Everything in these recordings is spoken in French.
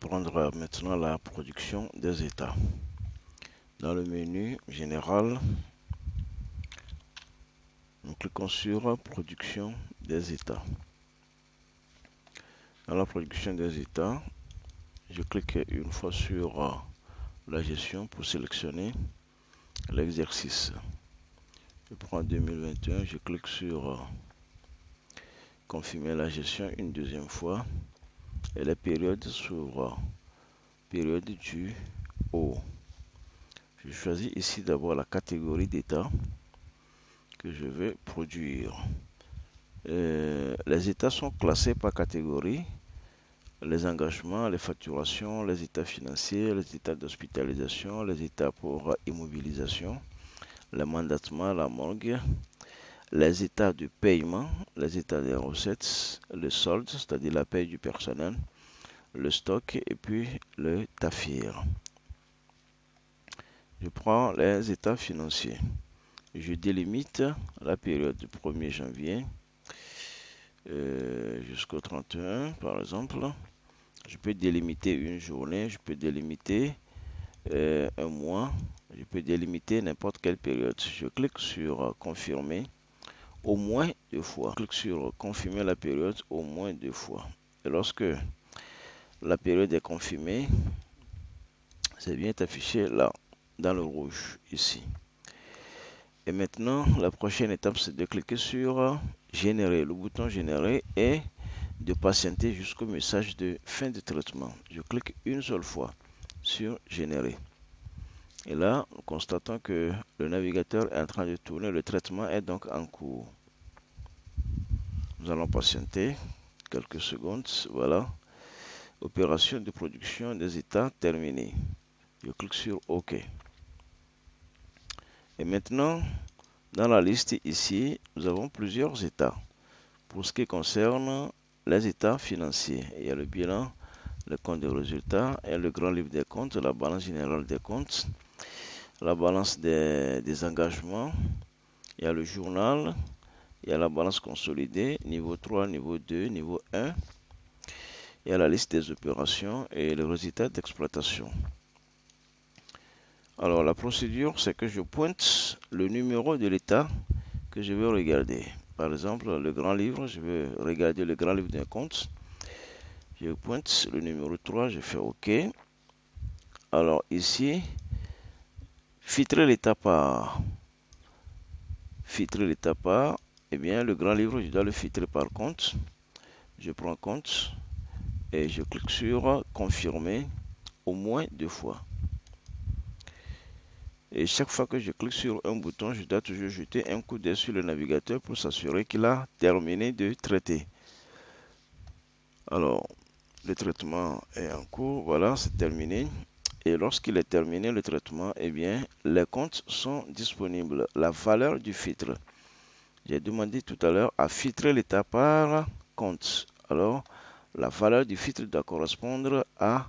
prendre maintenant la production des états. Dans le menu général, nous cliquons sur production des états. Dans la production des états, je clique une fois sur la gestion pour sélectionner l'exercice. Je prends 2021, je clique sur confirmer la gestion une deuxième fois et les périodes sur période du haut. Je choisis ici d'abord la catégorie d'état que je vais produire. Les états sont classés par catégorie. Les engagements, les facturations, les états financiers, les états d'hospitalisation, les états pour immobilisation, les mandatements, la morgue, les états de paiement, les états des recettes, le solde, c'est-à-dire la paie du personnel, le stock et puis le TAFIR. Je prends les états financiers. Je délimite la période du 1er janvier jusqu'au 31 par exemple. Je peux délimiter une journée, je peux délimiter un mois, je peux délimiter n'importe quelle période. Je clique sur confirmer au moins 2 fois. Je clique sur confirmer la période au moins 2 fois. Et lorsque la période est confirmée, c'est bien affiché là, dans le rouge, ici. Et maintenant, la prochaine étape, c'est de cliquer sur générer, le bouton générer et de patienter jusqu'au message de fin de traitement. Je clique une seule fois sur générer. Et là, nous constatons que le navigateur est en train de tourner. Le traitement est donc en cours. Nous allons patienter quelques secondes. Voilà. Opération de production des états terminée. Je clique sur OK. Et maintenant, dans la liste ici, nous avons plusieurs états. Pour ce qui concerne les états financiers, il y a le bilan, le compte de résultats et le grand livre des comptes, la balance générale des comptes, la balance des engagements, il y a le journal, il y a la balance consolidée, niveau 3, niveau 2, niveau 1, il y a la liste des opérations et le résultat d'exploitation. Alors la procédure, c'est que je pointe le numéro de l'état que je veux regarder. Par exemple, le grand livre, je veux regarder le grand livre d'un compte. Je pointe le numéro 3, je fais OK. Alors ici, filtrer l'état par. Filtrer l'état par. Eh bien, le grand livre, je dois le filtrer par compte. Je prends compte et je clique sur confirmer au moins 2 fois. Et chaque fois que je clique sur un bouton, je dois toujours jeter un coup d'œil sur le navigateur pour s'assurer qu'il a terminé de traiter. Alors, le traitement est en cours. Voilà, c'est terminé. Et lorsqu'il est terminé le traitement, eh bien, les comptes sont disponibles. La valeur du filtre. J'ai demandé tout à l'heure à filtrer l'état par compte. Alors, la valeur du filtre doit correspondre à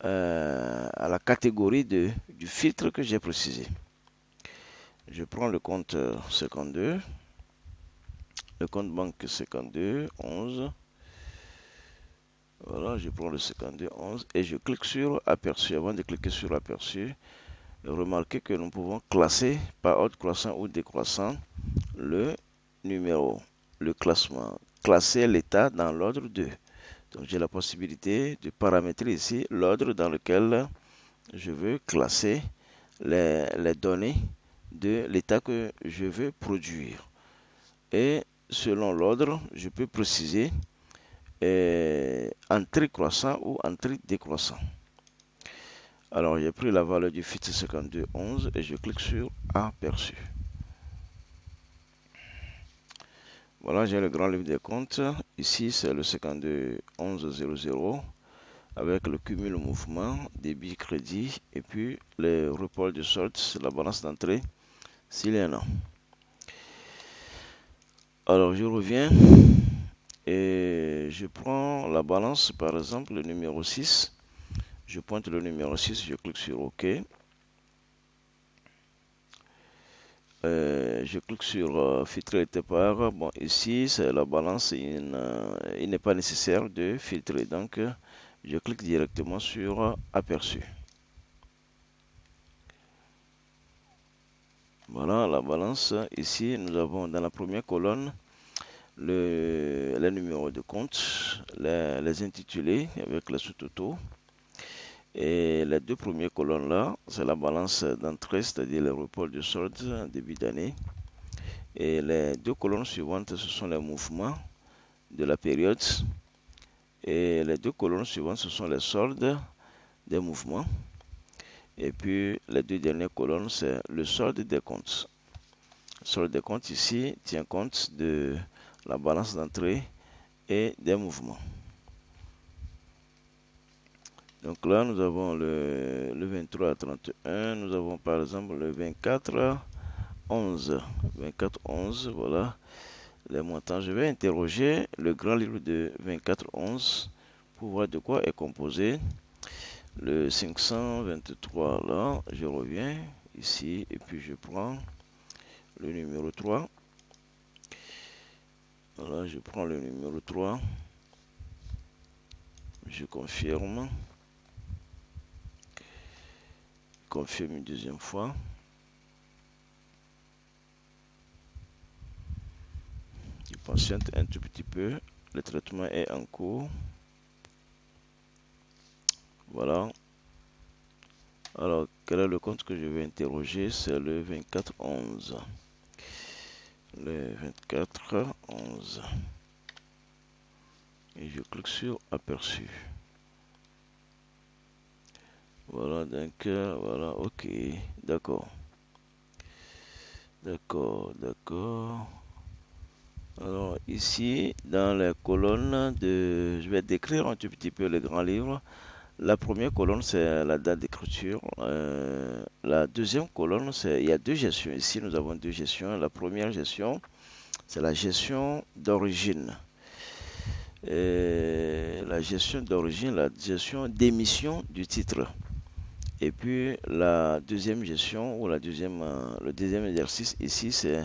la catégorie du filtre que j'ai précisé. Je prends le compte 52, le compte banque 52, 11. Voilà, je prends le 52, 11 et je clique sur aperçu. Avant de cliquer sur aperçu, remarquez que nous pouvons classer par ordre croissant ou décroissant le numéro, le classement. Classer l'état dans l'ordre 2. Donc j'ai la possibilité de paramétrer ici l'ordre dans lequel je veux classer les données de l'état que je veux produire. Et selon l'ordre, je peux préciser entrée croissant ou entrée décroissant. Alors j'ai pris la valeur du filtre 5211 et je clique sur aperçu. Voilà, j'ai le grand livre des comptes. Ici, c'est le 521100 avec le cumul mouvement, débit, crédit et puis les reports de solde, la balance d'entrée s'il y en a. Alors je reviens et je prends la balance, par exemple le numéro 6. Je pointe le numéro 6, je clique sur OK. Je clique sur filtrer l'état par. Bon, ici, c'est la balance. Il n'est pas nécessaire de filtrer. Donc, Je clique directement sur aperçu. Voilà la balance. Ici, nous avons dans la première colonne les numéros de compte, les intitulés avec les sous-totaux. Et les deux premières colonnes là, c'est la balance d'entrée, c'est-à-dire les reports de solde début d'année. Et les deux colonnes suivantes, ce sont les mouvements de la période. Et les deux colonnes suivantes, ce sont les soldes des mouvements. Et puis les deux dernières colonnes, c'est le solde des comptes. Le solde des comptes ici tient compte de la balance d'entrée et des mouvements. Donc là, nous avons le 23 à 31. Nous avons par exemple le 24 11. 24 11, voilà les montants. Je vais interroger le grand livre de 24 11 pour voir de quoi est composé. Le 523 là, je reviens ici et puis je prends le numéro 3. Voilà, je prends le numéro 3. Je confirme. Confirme une deuxième fois. Je patiente un tout petit peu. Le traitement est en cours. Voilà. Alors, quel est le compte que je vais interroger? C'est le 24 11. Le 24 11. Et je clique sur aperçu. Voilà, donc, voilà, ok. D'accord. D'accord. Alors, ici, dans la colonne de... Je vais décrire un tout petit peu le grand livre. La première colonne, c'est la date d'écriture. La deuxième colonne, c'est... Il y a deux gestions. Ici, nous avons deux gestions. La première gestion, c'est la gestion d'origine. La gestion d'origine, la gestion d'émission du titre. Et puis, la deuxième gestion, ou le deuxième exercice ici, c'est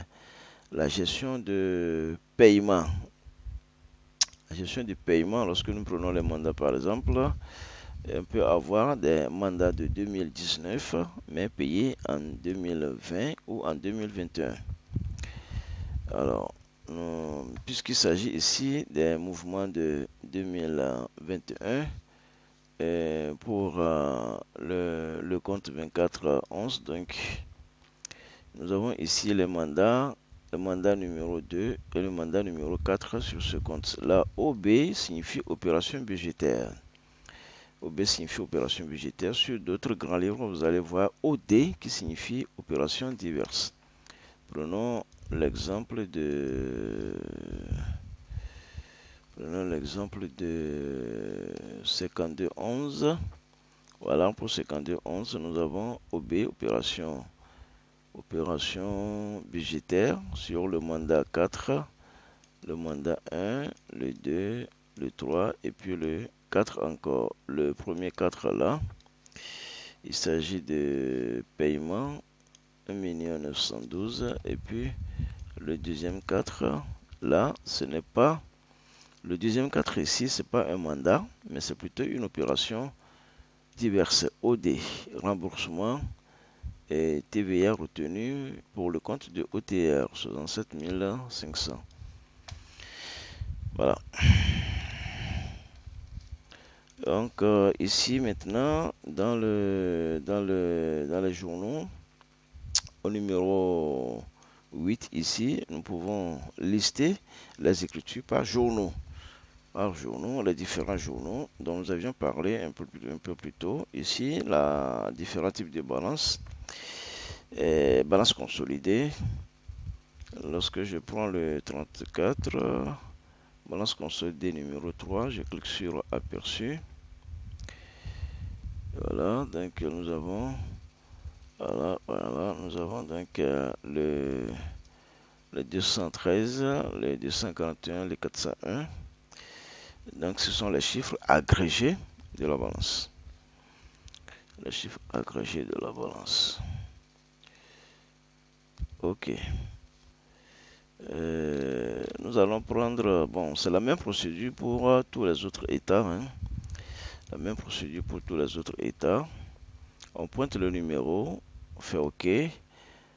la gestion de paiement. La gestion du paiement, lorsque nous prenons les mandats par exemple, on peut avoir des mandats de 2019, mais payés en 2020 ou en 2021. Alors, puisqu'il s'agit ici des mouvements de 2021, pour le compte 2411, donc nous avons ici les mandats, le mandat numéro 2 et le mandat numéro 4 sur ce compte. Là, OB signifie opération budgétaire. OB signifie opération budgétaire. Sur d'autres grands livres, vous allez voir OD qui signifie opération diverse. Prenons l'exemple de 5211. Voilà, pour 5211, nous avons OB, opération budgétaire sur le mandat 4, le mandat 1, le 2, le 3 et puis le 4 encore. Le premier 4 là, il s'agit de paiement 1 912 et puis le deuxième 4 là, ce n'est pas le deuxième 4 ici, c'est pas un mandat, mais c'est plutôt une opération diverse. OD, remboursement et TVA retenu pour le compte de OTR, 67 500. Voilà. Donc ici maintenant, dans les journaux, au numéro 8 ici, nous pouvons lister les écritures par journaux. Les différents journaux dont nous avions parlé un peu plus tôt. Ici, différents types de balances. Balance consolidée. Lorsque je prends le 34, balance consolidée numéro 3, je clique sur aperçu. Voilà, donc nous avons nous avons donc le 213, le 241, le 401. Donc ce sont les chiffres agrégés de la balance. Les chiffres agrégés de la balance. Ok. Nous allons prendre, bon, c'est la même procédure pour tous les autres états, hein. La même procédure pour tous les autres états. On pointe le numéro, on fait OK.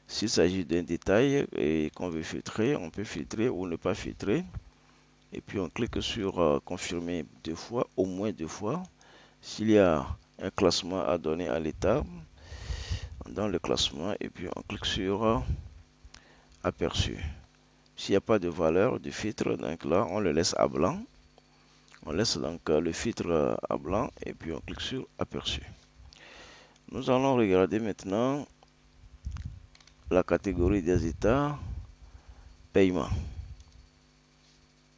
S'il s'agit d'un détail et qu'on veut filtrer, on peut filtrer ou ne pas filtrer. Et puis on clique sur confirmer 2 fois, au moins 2 fois. S'il y a un classement à donner à l'état, dans le classement, et puis on clique sur aperçu. S'il n'y a pas de valeur de filtre, donc là on le laisse à blanc. On laisse donc le filtre à blanc et puis on clique sur aperçu. Nous allons regarder maintenant la catégorie des états paiement.